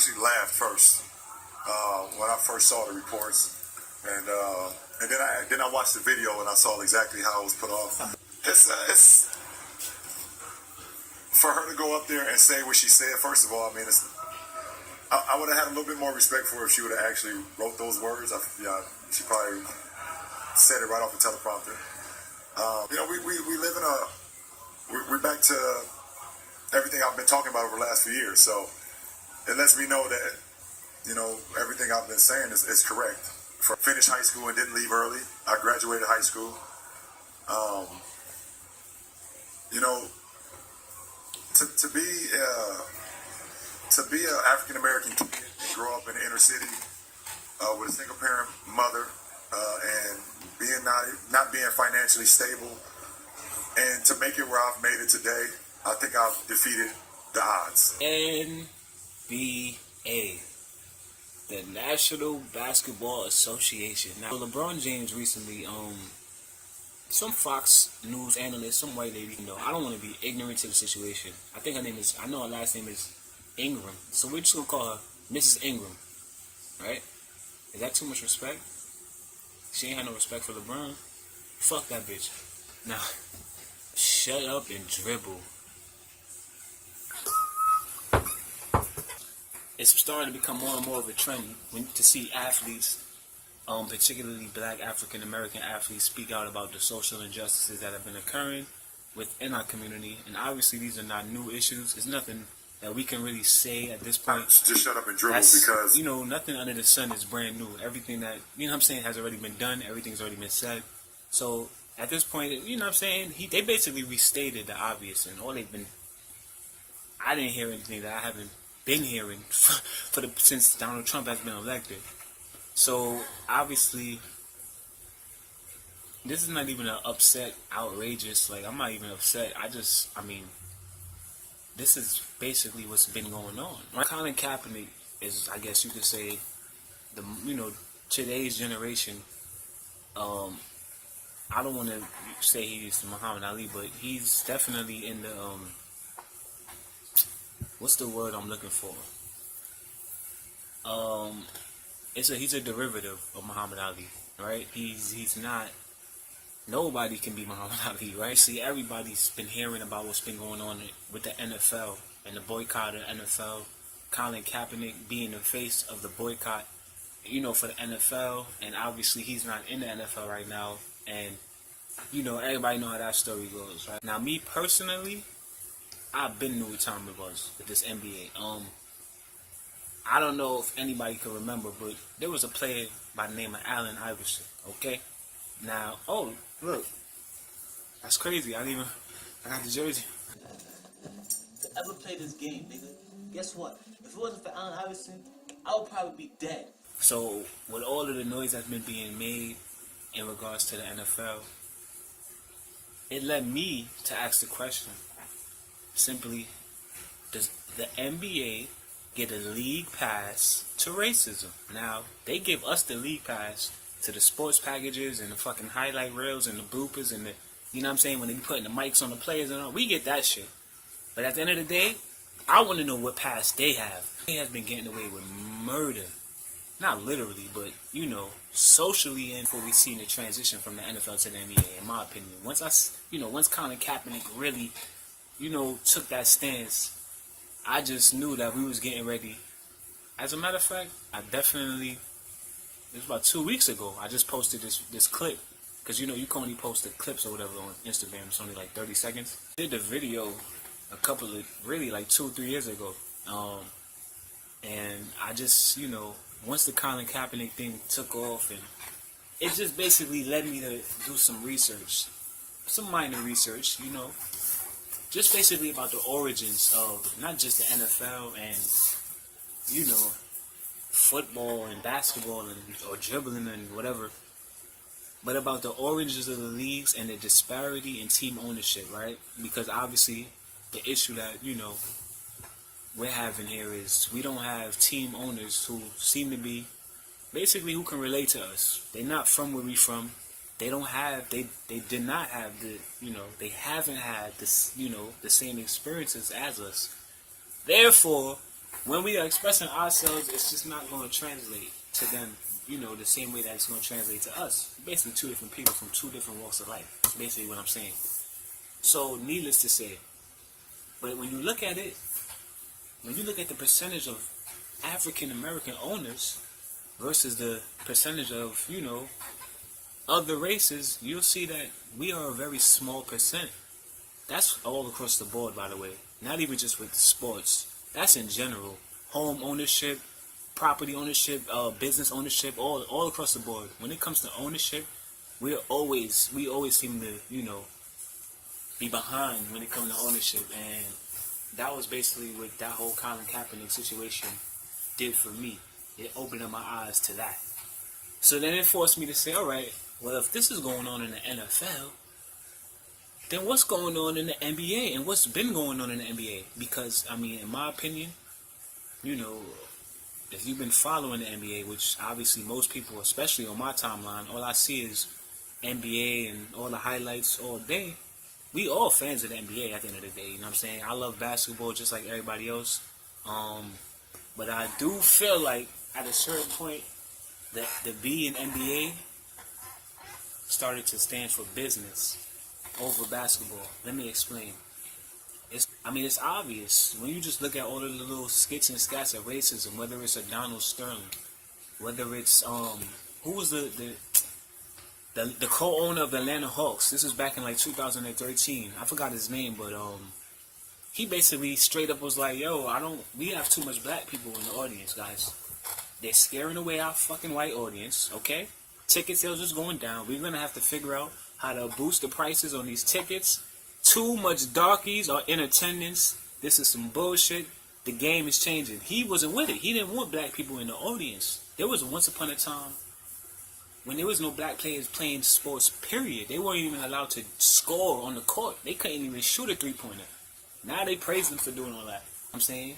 actually laughed first when I first saw the reports, and then I watched the video and I saw exactly how it was put off. It's for her to go up there and say what she said. First of all, I mean, I would have had a little bit more respect for her if she would have actually wrote those words. She probably said it right off the teleprompter. We live in we're back to everything I've been talking about over the last few years. So it lets me know that, everything I've been saying is correct. Finished high school and didn't leave early. I graduated high school. To be an African American kid and grow up in the inner city with a single parent mother and not being financially stable, and to make it where I've made it today, I think I've defeated the odds. NBA, the National Basketball Association. Now, Lebron James recently, some Fox News analyst, some white lady, I don't want to be ignorant to the situation. I think I know her last name is Ingraham. So we're just going to call her Mrs. Ingraham, right? Is that too much respect? She ain't had no respect for LeBron. Fuck that bitch. Now, shut up and dribble. It's starting to become more and more of a trend to see athletes, particularly black African American athletes, speak out about the social injustices that have been occurring within our community. And obviously these are not new issues. It's nothing that we can really say at this point. Just shut up and dribble, because nothing under the sun is brand new. Everything that has already been done. Everything's already been said. So at this point, they basically restated the obvious, and I didn't hear anything that I haven't been hearing since Donald Trump has been elected. So obviously, this is not even an upset, outrageous. I'm not even upset. This is basically what's been going on. Right? Colin Kaepernick is, I guess you could say, today's generation. I don't want to say he's the Muhammad Ali, but he's definitely in the what's the word I'm looking for? He's a derivative of Muhammad Ali, right? He's not. Nobody can be Muhammad Ali, right? See, everybody's been hearing about what's been going on with the NFL and the boycott of the NFL. Colin Kaepernick being the face of the boycott, for the NFL, and obviously he's not in the NFL right now, and everybody know how that story goes, right? Now, me personally, I've been knew what time it was with this NBA. I don't know if anybody can remember, but there was a player by the name of Allen Iverson, okay? Now, oh, look. That's crazy. I got the jersey. To ever play this game, nigga, guess what? If it wasn't for Allen Iverson, I would probably be dead. So, with all of the noise that's been being made in regards to the NFL, it led me to ask the question, simply, does the NBA get a league pass to racism? Now, they give us the league pass to the sports packages and the fucking highlight reels and the bloopers and when they be putting the mics on the players and all, we get that shit. But at the end of the day, I want to know what pass they have. They has been getting away with murder. Not literally, but, socially, and before we seen the transition from the NFL to the NBA, in my opinion. Once Colin Kaepernick really, took that stance, I just knew that we was getting ready. As a matter of fact, it was about 2 weeks ago, I just posted this clip, because you can only post the clips or whatever on Instagram. It's only like 30 seconds. I did the video like 2 or 3 years ago, and I just, once the Colin Kaepernick thing took off, and it just basically led me to do some research, some minor research, just basically about the origins of not just the NFL and, football and basketball or dribbling and whatever, but about the origins of the leagues and the disparity in team ownership, right? Because obviously the issue that, we're having here is we don't have team owners who seem to be basically who can relate to us. They're not from where we from. They did not have they haven't had this, the same experiences as us. Therefore, when we are expressing ourselves, it's just not going to translate to them, you know, the same way that it's going to translate to us. Basically, two different people from two different walks of life. That's basically what I'm saying. So, needless to say, but when you look at it, when you look at the percentage of African American owners versus the percentage of, you know, other races, you'll see that we are a very small percent. That's all across the board, by the way. Not even just with sports. That's in general. Home ownership, property ownership, business ownership, all across the board. When it comes to ownership, we always seem to, you know, be behind when it comes to ownership. And that was basically what that whole Colin Kaepernick situation did for me. It opened up my eyes to that. So then it forced me to say, all right, well, if this is going on in the NFL, then what's going on in the NBA and what's been going on in the NBA? Because, I mean, in my opinion, you know, if you've been following the NBA, which obviously most people, especially on my timeline, all I see is NBA and all the highlights all day. We all fans of the NBA at the end of the day, you know what I'm saying? I love basketball just like everybody else. But I do feel like at a certain point that the B in NBA started to stand for business over basketball. Let me explain. It's obvious when you just look at all of the little skits and scats of racism, whether it's a Donald Sterling, whether it's who was the co-owner of the Atlanta Hawks. This was back in like 2013. I forgot his name, but he basically straight up was like, yo, we have too much black people in the audience, guys. They're scaring away our fucking white audience, okay? Ticket sales is going down. We're gonna have to figure out how to boost the prices on these tickets. Too much darkies are in attendance. This is some bullshit. The game is changing. He wasn't with it. He didn't want black people in the audience. There was once upon a time when there was no black players playing sports, period. They weren't even allowed to score on the court. They couldn't even shoot a three-pointer. Now they praise them for doing all that. I'm saying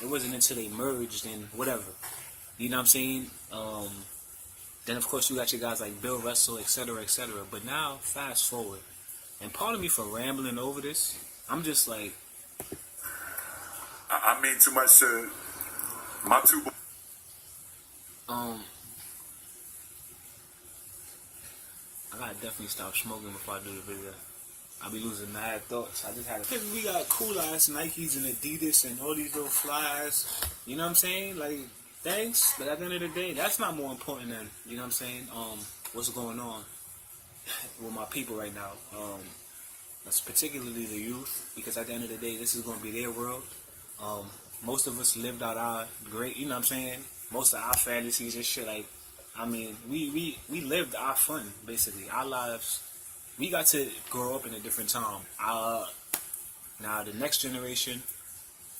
it wasn't until they merged and whatever. You know what I'm saying? Then of course you got your guys like Bill Russell, etc., etc. But now, fast forward, and pardon me for rambling over this. I'm just like, I mean too much to my two. I gotta definitely stop smoking before I do the video. I'll be losing mad thoughts. I just had to. We got cool ass Nikes and Adidas and all these little flies. You know what I'm saying? Like, thanks. But at the end of the day, that's not more important than, you know what I'm saying? What's going on with my people right now? That's particularly the youth, because at the end of the day, this is going to be their world. Most of us lived out our great, you know what I'm saying? Most of our fantasies and shit. Like, I mean, we lived our fun, basically. Our lives. We got to grow up in a different time. Now, the next generation,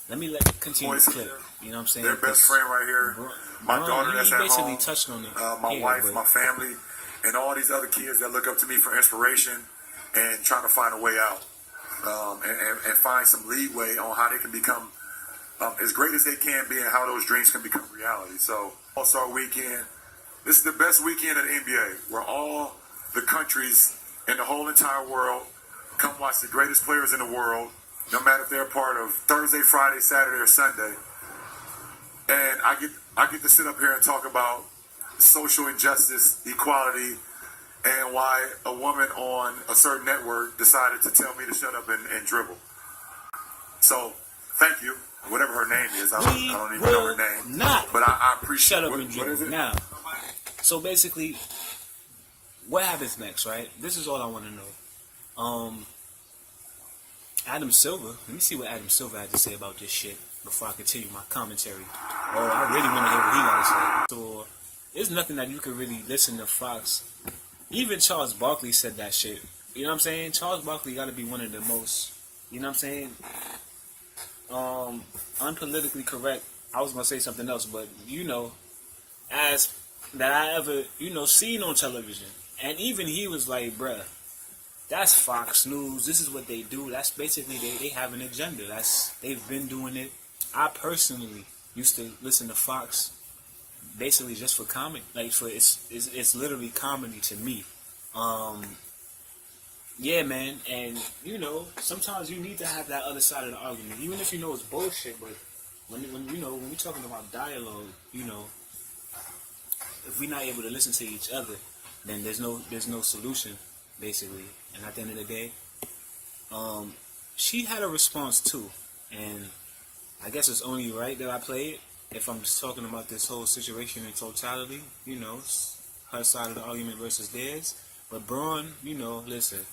let me continue the clip. You know what I'm saying? Their best friend right here. My daughter that's at basically home. Touched on it. My wife, my family, and all these other kids that look up to me for inspiration and trying to find a way out. And find some leeway on how they can become as great as they can be and how those dreams can become reality. So, All-Star Weekend. This is the best weekend of the NBA, where all the countries in the whole entire world come watch the greatest players in the world, no matter if they're part of Thursday, Friday, Saturday, or Sunday. And I get to sit up here and talk about social injustice, equality, and why a woman on a certain network decided to tell me to shut up and dribble. So, thank you. Whatever her name is, I don't even know her name. But I appreciate Shut up and dribble. What is it? Now, so basically, what happens next, right? This is all I want to know. Adam Silver. Let me see what Adam Silver had to say about this shit before I continue my commentary. Oh, I really want to hear what he got to say. So, there's nothing that you could really listen to Fox. Even Charles Barkley said that shit. You know what I'm saying? Charles Barkley got to be one of the most, you know what I'm saying, unpolitically correct. I was going to say something else, but, you know, as that I ever, you know, seen on television. And even he was like, bruh, that's Fox News. This is what they do. That's basically, they have an agenda. They've been doing it. I personally used to listen to Fox basically just for comedy. Like, it's literally comedy to me. Yeah, man. And, you know, sometimes you need to have that other side of the argument. Even if you know it's bullshit, but when we're talking about dialogue, if we're not able to listen to each other, then there's no solution, basically. And at the end of the day, she had a response too, and I guess it's only right that I play it if I'm just talking about this whole situation in totality. Her side of the argument versus theirs. But Braun, listen.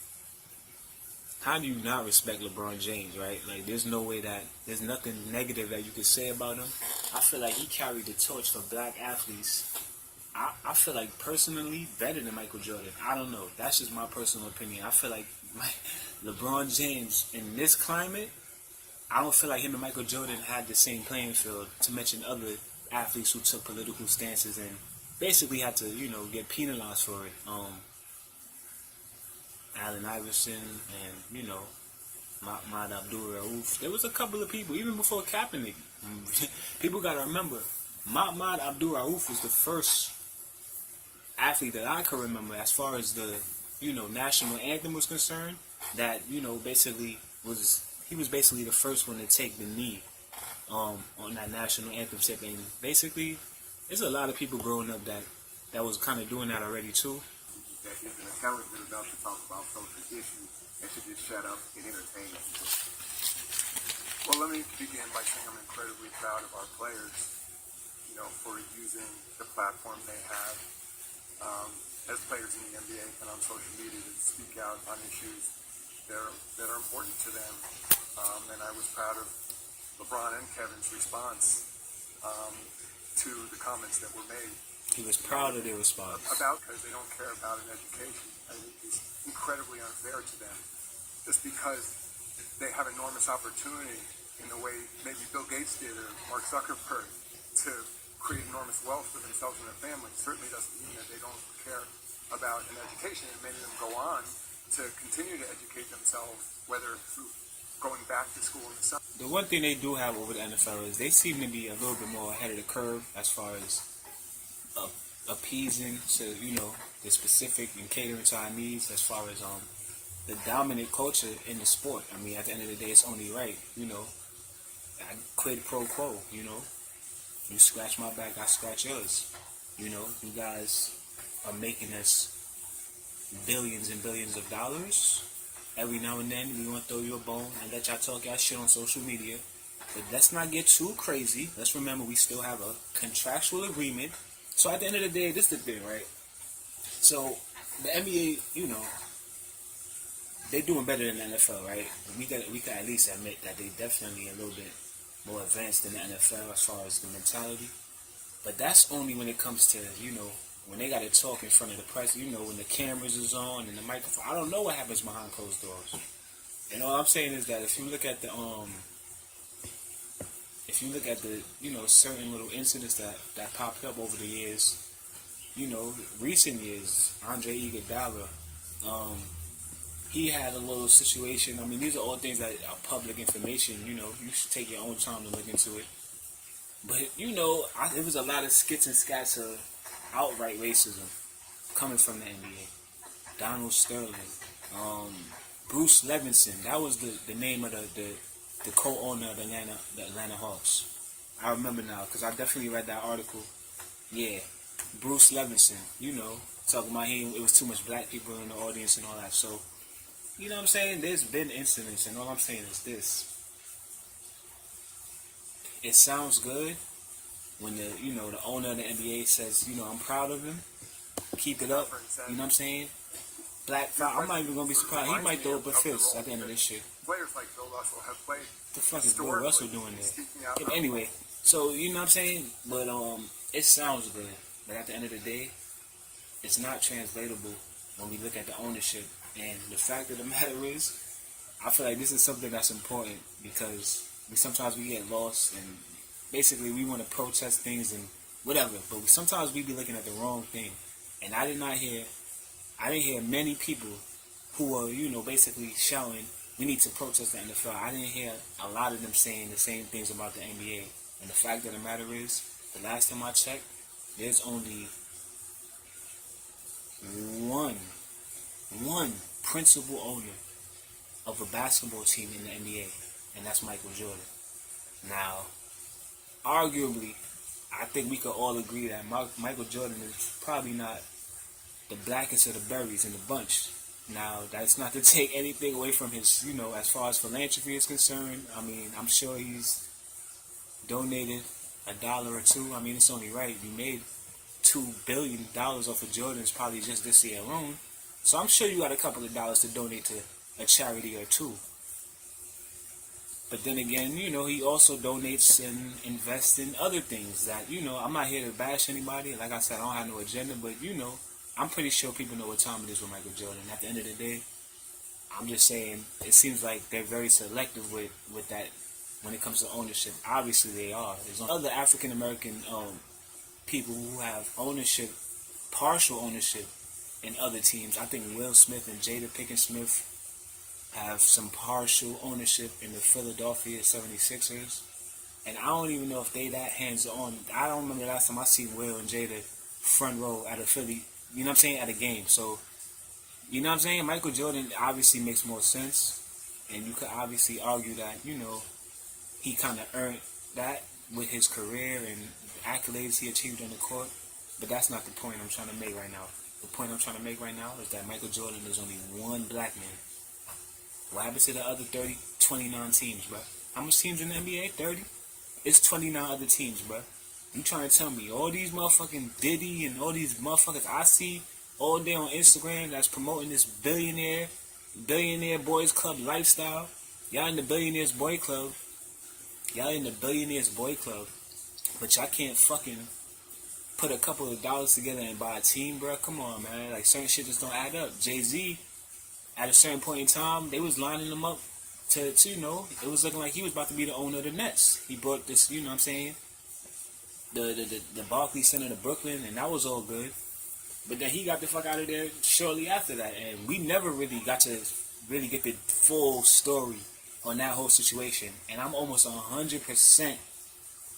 How do you not respect LeBron James, right? Like, there's no way that there's nothing negative that you could say about him. I feel like he carried the torch for black athletes. I feel like personally better than Michael Jordan. I don't know. That's just my personal opinion. I feel like LeBron James in this climate, I don't feel like him and Michael Jordan had the same playing field, to mention other athletes who took political stances and basically had to, get penalized for it. Allen Iverson and, Mahmoud Abdul-Rauf. There was a couple of people, even before Kaepernick. People got to remember, Mahmoud Abdul-Rauf was the first athlete that I can remember as far as the, national anthem was concerned, that, basically he was basically the first one to take the knee on that national anthem tip. And basically, there's a lot of people growing up that was kind of doing that already too. That isn't intelligent enough to talk about social issues and should just shut up and entertain people. Well, let me begin by saying I'm incredibly proud of our players, for using the platform they have as players in the NBA and on social media to speak out on issues that are important to them. And I was proud of LeBron and Kevin's response to the comments that were made. He was proud of their response. Because they don't care about an education. I think it's incredibly unfair to them. Just because they have enormous opportunity in the way maybe Bill Gates did or Mark Zuckerberg to create enormous wealth for themselves and their families certainly doesn't mean that they don't care about an education. And many of them go on to continue to educate themselves, whether through going back to school in the summer. The one thing they do have over the NFL is they seem to be a little bit more ahead of the curve as far as appeasing to, the specific and catering to our needs as far as the dominant culture in the sport. I mean, at the end of the day, it's only right, I quid pro quo, You scratch my back, I scratch yours. You guys are making us billions and billions of dollars. Every now and then, we want to throw you a bone and let y'all talk y'all shit on social media. But let's not get too crazy. Let's remember we still have a contractual agreement. So at the end of the day, this is the thing, right? So the NBA, they're doing better than the NFL, right? We can at least admit that they definitely a little bit more advanced than the NFL as far as the mentality. But that's only when it comes to, when they got to talk in front of the press, when the cameras is on and the microphone. I don't know what happens behind closed doors. And all I'm saying is that if you look at the certain little incidents that popped up over the years, recent years, Andre Iguodala, he had a little situation. I mean, these are all things that are public information. You should take your own time to look into it. But it was a lot of skits and scats of outright racism coming from the NBA. Donald Sterling, Bruce Levinson. That was the name of the co-owner of the Atlanta Hawks. I remember now because I definitely read that article. Yeah, Bruce Levinson. Talking about it was too much black people in the audience and all that. So, what I'm saying? There's been incidents, and all I'm saying is this. It sounds good when the owner of the NBA says, I'm proud of him. Keep it up. You know what I'm saying? Black, I'm not even gonna be surprised. He might throw up a fist at the end of this shit. Players like Bill Russell have played. The fuck is Bill Russell doing there? Anyway, so you know what I'm saying? But it sounds good. But at the end of the day, it's not translatable when we look at the ownership. And the fact of the matter is, I feel like this is something that's important because sometimes we get lost and basically we want to protest things and whatever. But sometimes we be looking at the wrong thing. And I didn't hear many people who are, basically shouting, we need to protest the NFL. I didn't hear a lot of them saying the same things about the NBA. And the fact of the matter is, the last time I checked, there's only one principal owner of a basketball team in the NBA, and that's Michael Jordan. Now, arguably, I think we could all agree that Michael Jordan is probably not the blackest of the berries in the bunch. Now, that's not to take anything away from his, as far as philanthropy is concerned. I mean, I'm sure he's donated $1 or $2. I mean, it's only right. We made $2 billion off of Jordans probably just this year alone. So I'm sure you got a couple of dollars to donate to a charity or two. But then again, he also donates and invests in other things that, I'm not here to bash anybody. Like I said, I don't have no agenda, but, I'm pretty sure people know what time it is with Michael Jordan. At the end of the day, I'm just saying, it seems like they're very selective with that when it comes to ownership. Obviously, they are. There's other African-American people who have ownership, partial ownership in other teams. I think Will Smith and Jada Pinkett Smith have some partial ownership in the Philadelphia 76ers. And I don't even know if they that hands-on. I don't remember the last time I seen Will and Jada front row at a Philly, at a game. So, Michael Jordan obviously makes more sense. And you could obviously argue that, he kind of earned that with his career and accolades he achieved on the court. But that's not the point I'm trying to make right now. The point I'm trying to make right now is that Michael Jordan is only one black man. What happened to the other 29 teams, bro? How much teams in the NBA? 30? It's 29 other teams, bro. You trying to tell me all these motherfucking Diddy and all these motherfuckers I see all day on Instagram that's promoting this billionaire boys club lifestyle? Y'all in the billionaires boy club. But y'all can't fucking put a couple of dollars together and buy a team, bro. Come on, man. Like, certain shit just don't add up. Jay-Z, at a certain point in time, they was lining him up to it was looking like he was about to be the owner of the Nets. He brought this, the Barclays Center to Brooklyn, and that was all good. But then he got the fuck out of there shortly after that, and we never really got to really get the full story on that whole situation. And I'm almost 100%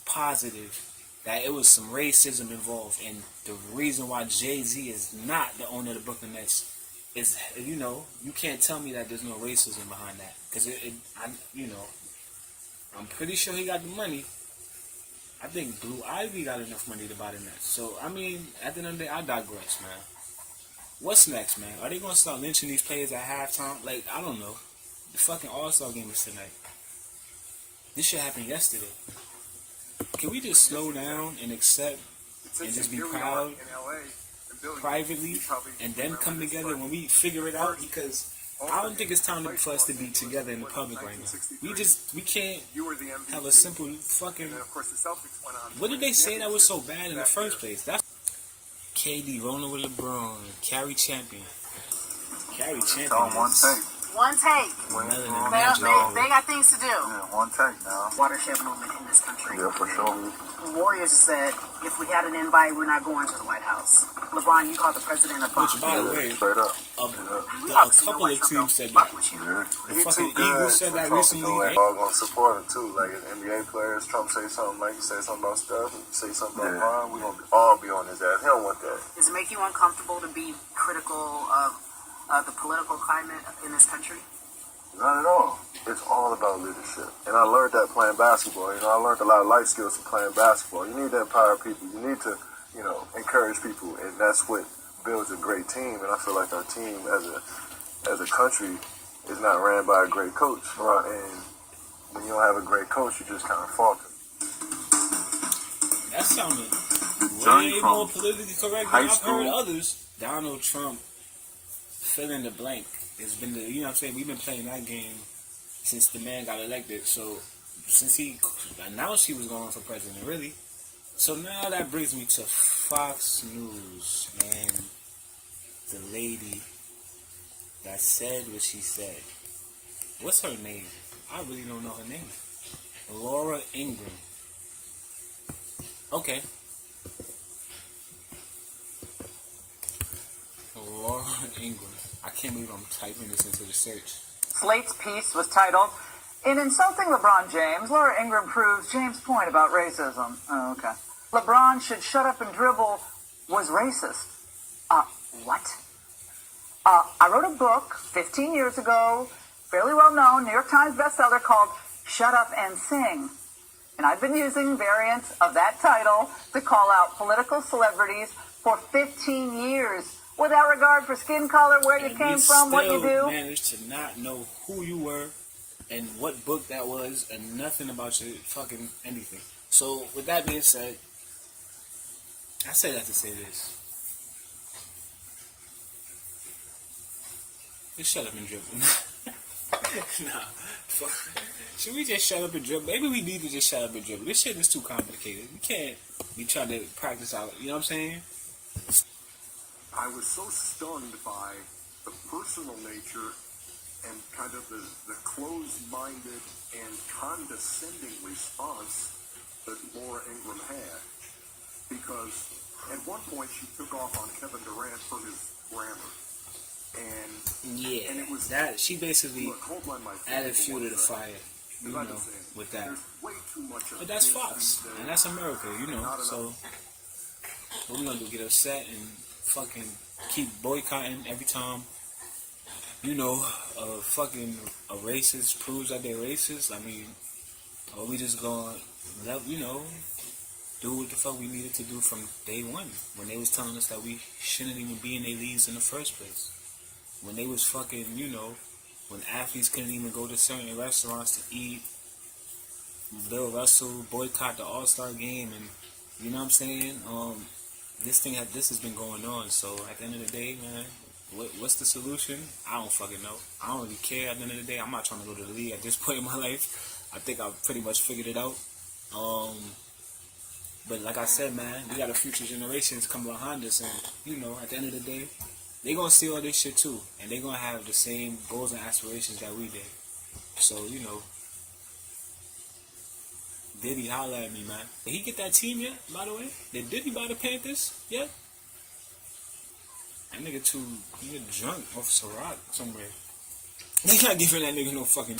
positive that it was some racism involved, and the reason why Jay-Z is not the owner of the Brooklyn Nets is, you can't tell me that there's no racism behind that, because I'm pretty sure he got the money. I think Blue Ivy got enough money to buy the Nets. So, I mean, at the end of the day, I digress, man. What's next, man? Are they going to start lynching these players at halftime? Like, I don't know. The fucking All-Star game is tonight. This shit happened yesterday. Can we just slow down and accept and just be proud privately and then come together when we figure it out? Because I don't think it's time for us to be together in the public right now. We can't have a simple fucking... What did they say that was so bad in the first place? That's KD rolling with Lebron, carry champion. Carry champion. One take. They got things to do. Yeah, one take now. Watershed moment in this country. Yeah, for sure. The Warriors said, if we had an invite, we're not going to the White House. LeBron, you called the president a bum. Which, by the way, straight up. A couple of teams said that. The fucking Eagles said that recently. We're all going to support him, too. Like, as NBA players, Trump say something, like, you say something about stuff, and say something about Ron, we're going to all be on his ass. He don't want that. Does it make you uncomfortable to be critical of the political climate in this country? Not at all. It's all about leadership. And I learned that playing basketball. I learned a lot of life skills from playing basketball. You need to empower people. You need to, encourage people. And that's what builds a great team. And I feel like our team as a country is not ran by a great coach. Right? And when you don't have a great coach, you just kind of falter. That sounded way more politically correct than I've heard others. Donald Trump, fill in the blank. It's been we've been playing that game since the man got elected. So, since he announced he was going for president, really. So now that brings me to Fox News and the lady that said what she said. What's her name? I really don't know her name. Laura Ingraham. Okay. Laura Ingraham. I can't believe I'm typing this into the search. Slate's piece was titled, "In Insulting LeBron James, Laura Ingraham proves James' point about racism." Oh, okay. LeBron should shut up and dribble was racist. What? I wrote a book 15 years ago, fairly well known, New York Times bestseller, called Shut Up and Sing. And I've been using variants of that title to call out political celebrities for 15 years without regard for skin color, where you came from, what you do. Managed to not know who you were and what book that was and nothing about your fucking anything. So with that being said, I say that to say this. Just shut up and dribble. Nah. Fuck. Should we just shut up and dribble? Maybe we need to just shut up and dribble. This shit is too complicated. We can't be trying to practice out. You know what I'm saying? I was so stunned by the personal nature and kind of the closed-minded and condescending response that Laura Ingraham had. Because at one point she took off on Kevin Durant for his grammar. And it was that she basically look, hold on, my added fuel to the fire, you know, with that. Way too much of But that's Fox, and that's America, you know. So what we gonna do? Get upset and fucking keep boycotting every time, you know, a racist proves that they're racist? I mean, or we just gonna let, you know, do what the fuck we needed to do from day one when they was telling us that we shouldn't even be in their leagues in the first place. When they was fucking, you know, when athletes couldn't even go to certain restaurants to eat. Bill Russell boycott the All-Star game, and you know what I'm saying? This has been going on. So at the end of the day, man, what's the solution? I don't fucking know. I don't really care at the end of the day. I'm not trying to go to the league at this point in my life. I think I've pretty much figured it out. But like I said, man, we got a future generations coming behind us, and you know, at the end of the day, they gonna see all this shit too, and they gonna have the same goals and aspirations that we did. So, you know, Diddy, holla at me, man. Did he get that team yet, by the way? Did Diddy buy the Panthers yet? That nigga drunk off Ciroc somewhere. They not giving that nigga no fucking